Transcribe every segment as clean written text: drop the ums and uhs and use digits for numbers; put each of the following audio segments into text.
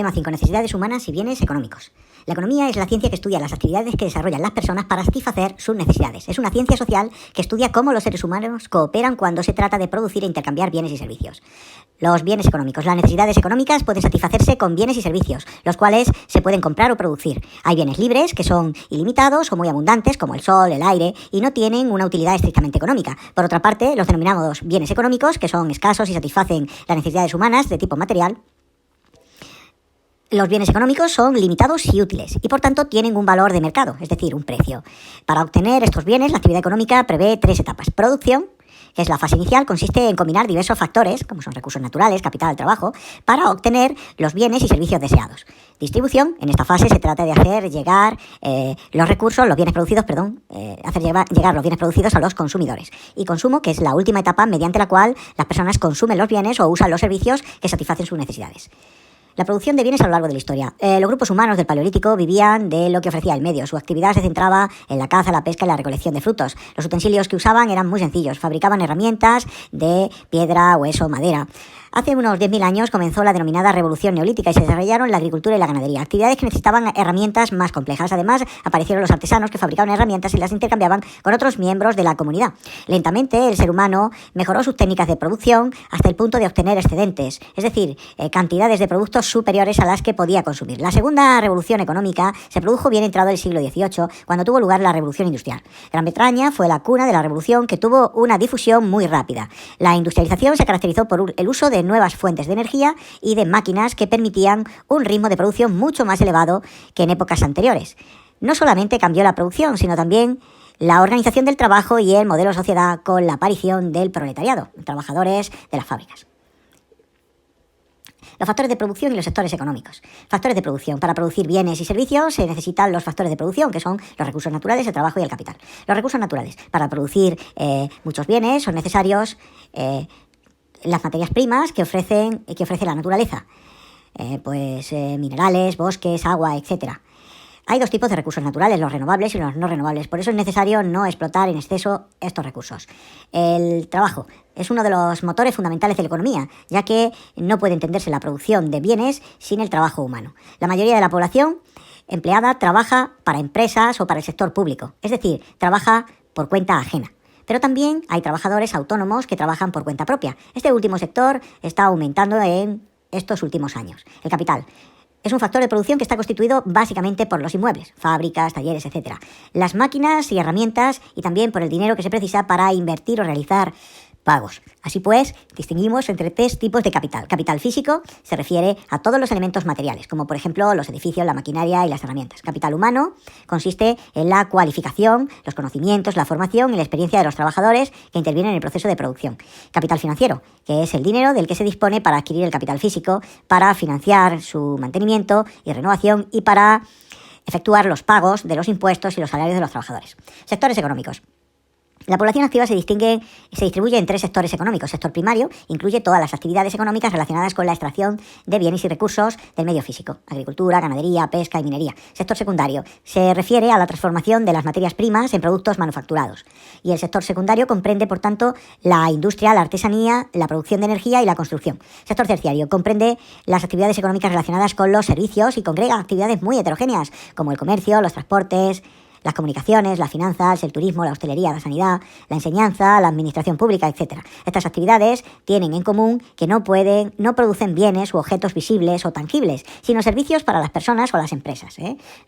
Tema 5. Necesidades humanas y bienes económicos. La economía es la ciencia que estudia las actividades que desarrollan las personas para satisfacer sus necesidades. Es una ciencia social que estudia cómo los seres humanos cooperan cuando se trata de producir e intercambiar bienes y servicios. Los bienes económicos. Las necesidades económicas pueden satisfacerse con bienes y servicios, los cuales se pueden comprar o producir. Hay bienes libres, que son ilimitados o muy abundantes, como el sol, el aire, y no tienen una utilidad estrictamente económica. Por otra parte, los denominados bienes económicos, que son escasos y satisfacen las necesidades humanas de tipo material. Los bienes económicos son limitados y útiles y por tanto tienen un valor de mercado, es decir, un precio. Para obtener estos bienes, la actividad económica prevé 3 etapas. Producción, que es la fase inicial, consiste en combinar diversos factores, como son recursos naturales, capital, trabajo, para obtener los bienes y servicios deseados. Distribución, en esta fase se trata de hacer llegar los bienes producidos a los consumidores. Y consumo, que es la última etapa mediante la cual las personas consumen los bienes o usan los servicios que satisfacen sus necesidades. La producción de bienes a lo largo de la historia. Los grupos humanos del Paleolítico vivían de lo que ofrecía el medio. Su actividad se centraba en la caza, la pesca y la recolección de frutos. Los utensilios que usaban eran muy sencillos. Fabricaban herramientas de piedra, hueso, madera. Hace unos 10.000 años comenzó la denominada Revolución Neolítica y se desarrollaron la agricultura y la ganadería, actividades que necesitaban herramientas más complejas. Además, aparecieron los artesanos que fabricaban herramientas y las intercambiaban con otros miembros de la comunidad. Lentamente, el ser humano mejoró sus técnicas de producción hasta el punto de obtener excedentes, es decir, cantidades de productos superiores a las que podía consumir. La segunda revolución económica se produjo bien entrado el siglo XVIII, cuando tuvo lugar la Revolución Industrial. Gran Bretaña fue la cuna de la revolución, que tuvo una difusión muy rápida. La industrialización se caracterizó por el uso de nuevas fuentes de energía y de máquinas que permitían un ritmo de producción mucho más elevado que en épocas anteriores. No solamente cambió la producción, sino también la organización del trabajo y el modelo de sociedad con la aparición del proletariado, trabajadores de las fábricas. Los factores de producción y los sectores económicos. Factores de producción. Para producir bienes y servicios se necesitan los factores de producción, que son los recursos naturales, el trabajo y el capital. Los recursos naturales. Para producir muchos bienes son necesarios las materias primas que ofrece la naturaleza, minerales, bosques, agua, etc. Hay 2 tipos de recursos naturales, los renovables y los no renovables. Por eso es necesario no explotar en exceso estos recursos. El trabajo es uno de los motores fundamentales de la economía, ya que no puede entenderse la producción de bienes sin el trabajo humano. La mayoría de la población empleada trabaja para empresas o para el sector público, es decir, trabaja por cuenta ajena. Pero también hay trabajadores autónomos que trabajan por cuenta propia. Este último sector está aumentando en estos últimos años. El capital es un factor de producción que está constituido básicamente por los inmuebles, fábricas, talleres, etc. Las máquinas y herramientas y también por el dinero que se precisa para invertir o realizar pagos. Así pues, distinguimos entre 3 tipos de capital. Capital físico se refiere a todos los elementos materiales, como por ejemplo los edificios, la maquinaria y las herramientas. Capital humano consiste en la cualificación, los conocimientos, la formación y la experiencia de los trabajadores que intervienen en el proceso de producción. Capital financiero, que es el dinero del que se dispone para adquirir el capital físico, para financiar su mantenimiento y renovación y para efectuar los pagos de los impuestos y los salarios de los trabajadores. Sectores económicos. La población activa se distribuye en 3 sectores económicos. Sector primario incluye todas las actividades económicas relacionadas con la extracción de bienes y recursos del medio físico, agricultura, ganadería, pesca y minería. Sector secundario se refiere a la transformación de las materias primas en productos manufacturados. Y el sector secundario comprende, por tanto, la industria, la artesanía, la producción de energía y la construcción. Sector terciario comprende las actividades económicas relacionadas con los servicios y congrega actividades muy heterogéneas, como el comercio, los transportes, las comunicaciones, las finanzas, el turismo, la hostelería, la sanidad, la enseñanza, la administración pública, etc. Estas actividades tienen en común que no producen bienes u objetos visibles o tangibles, sino servicios para las personas o las empresas.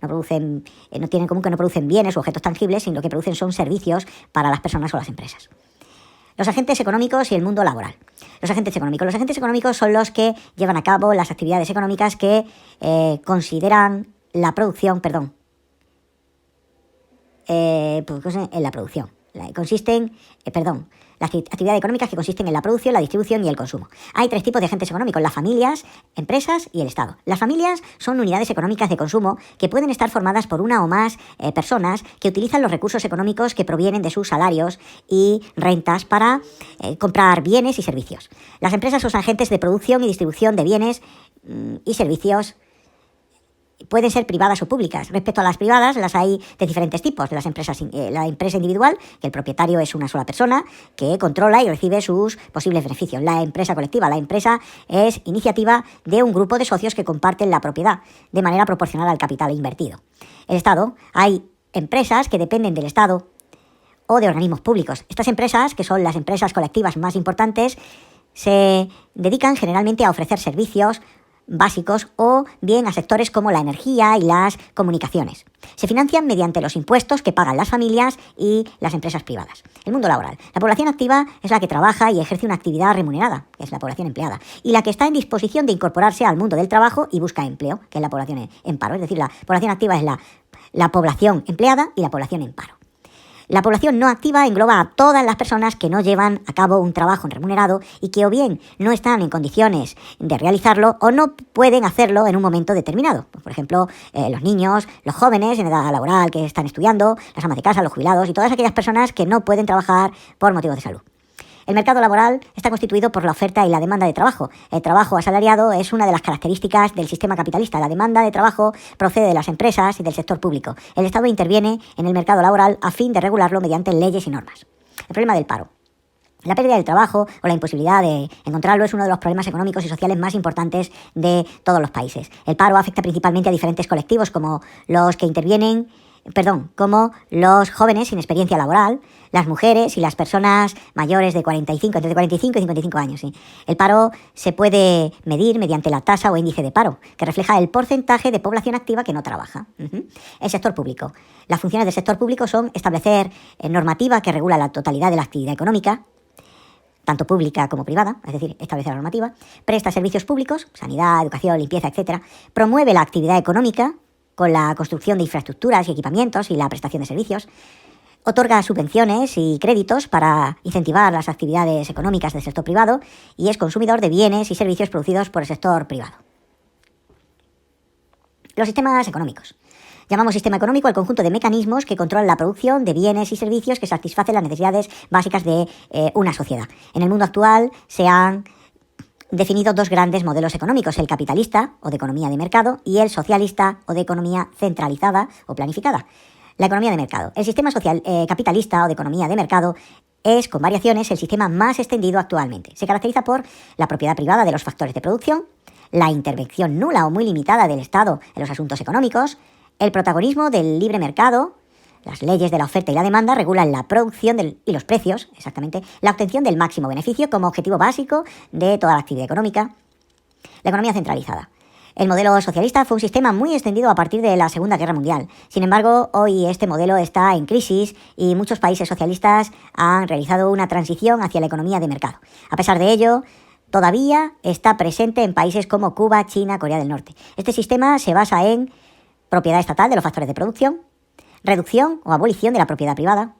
No tienen en común que no producen bienes u objetos tangibles, sino que producen son servicios para las personas o las empresas. Los agentes económicos y el mundo laboral. Los agentes económicos son los que llevan a cabo las actividades económicas que consideran la producción, en la producción. Las actividades económicas que consisten en la producción, la distribución y el consumo. Hay 3 tipos de agentes económicos: las familias, empresas y el Estado. Las familias son unidades económicas de consumo que pueden estar formadas por una o más personas que utilizan los recursos económicos que provienen de sus salarios y rentas para comprar bienes y servicios. Las empresas son agentes de producción y distribución de bienes y servicios pueden ser privadas o públicas. Respecto a las privadas, las hay de diferentes tipos. De las empresas, la empresa individual, que el propietario es una sola persona, que controla y recibe sus posibles beneficios. La empresa colectiva, la empresa es iniciativa de un grupo de socios que comparten la propiedad, de manera proporcional al capital invertido. El Estado, hay empresas que dependen del Estado o de organismos públicos. Estas empresas, que son las empresas colectivas más importantes, se dedican generalmente a ofrecer servicios básicos o bien a sectores como la energía y las comunicaciones. Se financian mediante los impuestos que pagan las familias y las empresas privadas. El mundo laboral. La población activa es la que trabaja y ejerce una actividad remunerada, que es la población empleada, y la que está en disposición de incorporarse al mundo del trabajo y busca empleo, que es la población en paro. Es decir, la población activa es la población empleada y la población en paro. La población no activa engloba a todas las personas que no llevan a cabo un trabajo remunerado y que o bien no están en condiciones de realizarlo o no pueden hacerlo en un momento determinado. Por ejemplo, los niños, los jóvenes en edad laboral que están estudiando, las amas de casa, los jubilados y todas aquellas personas que no pueden trabajar por motivos de salud. El mercado laboral está constituido por la oferta y la demanda de trabajo. El trabajo asalariado es una de las características del sistema capitalista. La demanda de trabajo procede de las empresas y del sector público. El Estado interviene en el mercado laboral a fin de regularlo mediante leyes y normas. El problema del paro. La pérdida del trabajo o la imposibilidad de encontrarlo es uno de los problemas económicos y sociales más importantes de todos los países. El paro afecta principalmente a diferentes colectivos como los jóvenes sin experiencia laboral, las mujeres y las personas mayores de entre 45 y 55 años. ¿Sí? El paro se puede medir mediante la tasa o índice de paro, que refleja el porcentaje de población activa que no trabaja. El sector público. Las funciones del sector público son establecer normativa que regula la totalidad de la actividad económica, tanto pública como privada, es decir, establece la normativa, presta servicios públicos, sanidad, educación, limpieza, etc., promueve la actividad económica con la construcción de infraestructuras y equipamientos y la prestación de servicios, otorga subvenciones y créditos para incentivar las actividades económicas del sector privado y es consumidor de bienes y servicios producidos por el sector privado. Los sistemas económicos. Llamamos sistema económico al conjunto de mecanismos que controlan la producción de bienes y servicios que satisfacen las necesidades básicas de una sociedad. En el mundo actual se han definido dos grandes modelos económicos, el capitalista o de economía de mercado y el socialista o de economía centralizada o planificada. La economía de mercado. El sistema social capitalista o de economía de mercado es, con variaciones, el sistema más extendido actualmente. Se caracteriza por la propiedad privada de los factores de producción, la intervención nula o muy limitada del Estado en los asuntos económicos, el protagonismo del libre mercado. Las leyes de la oferta y la demanda regulan la producción y los precios, exactamente, la obtención del máximo beneficio como objetivo básico de toda la actividad económica. La economía centralizada. El modelo socialista fue un sistema muy extendido a partir de la Segunda Guerra Mundial. Sin embargo, hoy este modelo está en crisis y muchos países socialistas han realizado una transición hacia la economía de mercado. A pesar de ello, todavía está presente en países como Cuba, China, Corea del Norte. Este sistema se basa en propiedad estatal de los factores de producción, reducción o abolición de la propiedad privada,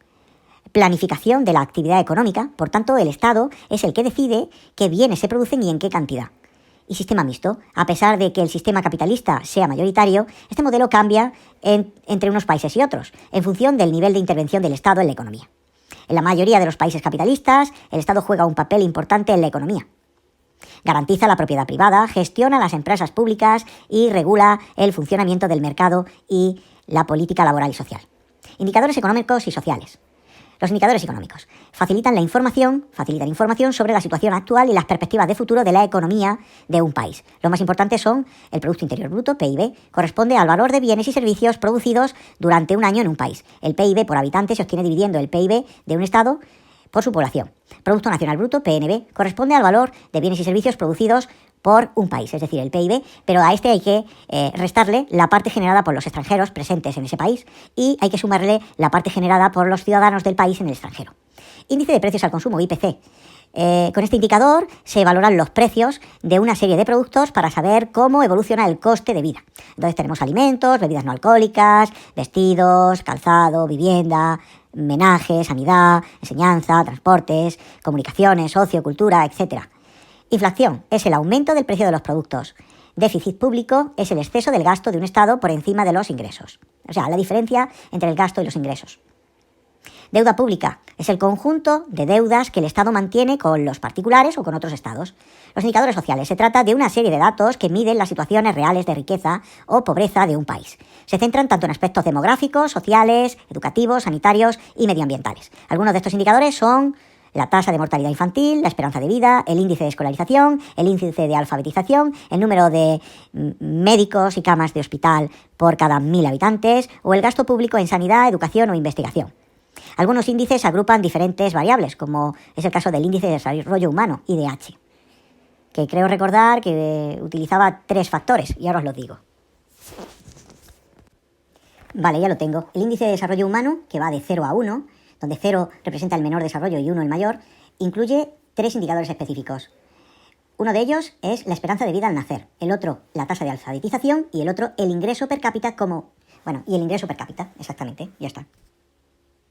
planificación de la actividad económica. Por tanto, el Estado es el que decide qué bienes se producen y en qué cantidad. Y sistema mixto. A pesar de que el sistema capitalista sea mayoritario, este modelo cambia entre unos países y otros, en función del nivel de intervención del Estado en la economía. En la mayoría de los países capitalistas, el Estado juega un papel importante en la economía. Garantiza la propiedad privada, gestiona las empresas públicas y regula el funcionamiento del mercado y la política laboral y social. Indicadores económicos y sociales. Los indicadores económicos facilitan información sobre la situación actual y las perspectivas de futuro de la economía de un país. Los más importantes son el Producto Interior Bruto, PIB, corresponde al valor de bienes y servicios producidos durante un año en un país. El PIB por habitante se obtiene dividiendo el PIB de un Estado por su población. Producto Nacional Bruto, PNB, corresponde al valor de bienes y servicios producidos por un país, es decir, el PIB, pero a este hay que restarle la parte generada por los extranjeros presentes en ese país y hay que sumarle la parte generada por los ciudadanos del país en el extranjero. Índice de precios al consumo, IPC. Con este indicador se valoran los precios de una serie de productos para saber cómo evoluciona el coste de vida. Entonces tenemos alimentos, bebidas no alcohólicas, vestidos, calzado, vivienda, menaje, sanidad, enseñanza, transportes, comunicaciones, ocio, cultura, etc. Inflación es el aumento del precio de los productos. Déficit público es el exceso del gasto de un Estado por encima de los ingresos. O sea, la diferencia entre el gasto y los ingresos. Deuda pública es el conjunto de deudas que el Estado mantiene con los particulares o con otros estados. Los indicadores sociales. Se trata de una serie de datos que miden las situaciones reales de riqueza o pobreza de un país. Se centran tanto en aspectos demográficos, sociales, educativos, sanitarios y medioambientales. Algunos de estos indicadores son la tasa de mortalidad infantil, la esperanza de vida, el índice de escolarización, el índice de alfabetización, el número de médicos y camas de hospital por cada 1.000 habitantes o el gasto público en sanidad, educación o investigación. Algunos índices agrupan diferentes variables, como es el caso del índice de desarrollo humano, IDH, que creo recordar que utilizaba 3 factores, y ahora os los digo. Vale, ya lo tengo. El índice de desarrollo humano, que va de 0 a 1, donde 0 representa el menor desarrollo y 1 el mayor, incluye 3 indicadores específicos. Uno de ellos es la esperanza de vida al nacer, el otro la tasa de alfabetización y el otro el ingreso per cápita y el ingreso per cápita, exactamente, ya está.